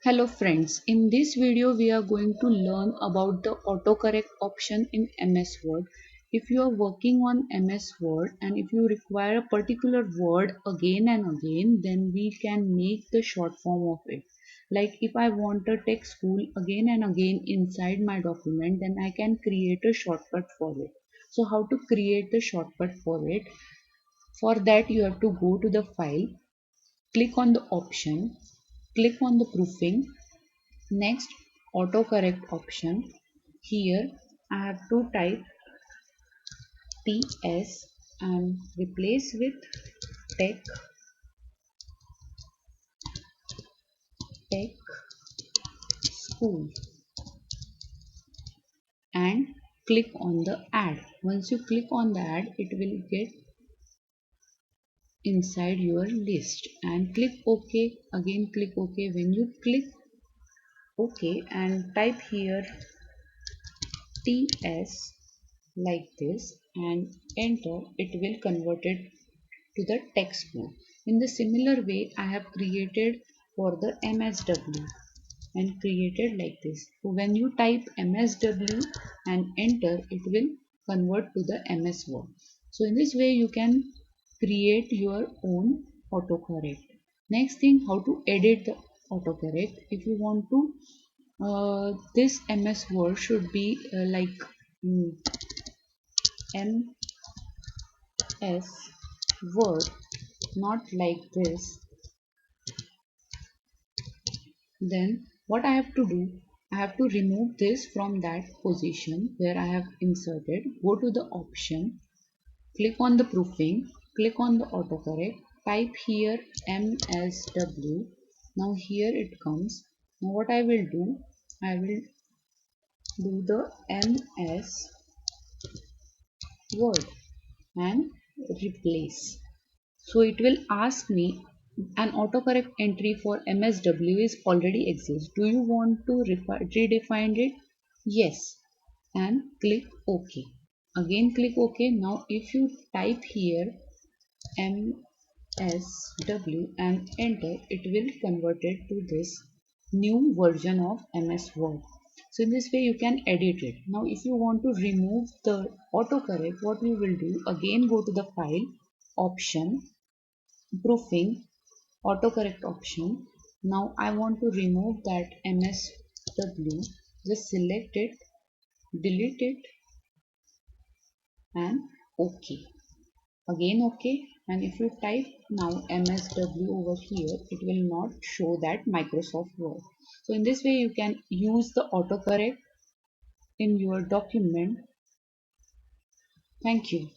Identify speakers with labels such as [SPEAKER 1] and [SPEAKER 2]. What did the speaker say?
[SPEAKER 1] Hello friends, in this video we are going to learn about the autocorrect option in MS Word. If you are working on MS Word and if you require a particular word again and again, then we can make the short form of it. Like if I want a text school again and again inside my document, then I can create a shortcut for it. So how to create the shortcut for it? For that you have to go to the file, click on the option, click on the proofing. Next, autocorrect option. Here I have to type TS and replace with tech tech school and click on the add. Once you click on the add, it will get inside your list and click OK. Again click OK. When you click OK and type here TS like this and enter, it will convert it to the text mode. In the similar way, I have created for the MSW and created like this. So when you type MSW and enter, it will convert to the MS Word. So in this way, you can create your own autocorrect. Next thing, how to edit the autocorrect. If you want to, this MS Word should be like MS Word, not like this. Then what I have to do, I have to remove this from that position where I have inserted. Go to the option, click on the proofing, click on the autocorrect, type here MSW. Now here it comes. Now what I will do, I will do the MS word and replace. So it will ask me an autocorrect entry for MSW is already exists. Do you want to redefine it? Yes. And click OK. Again click OK. Now if you type here MSW and enter, it will convert it to this new version of MS Word. So in this way you can edit it. Now if you want to remove the autocorrect, what you will do, again go to the file, option, proofing, autocorrect option. Now I want to remove that MSW. Just select it, delete it and OK. Again OK. And if you type now MSW over here, it will not show that Microsoft Word. So in this way you can use the autocorrect in your document. Thank you.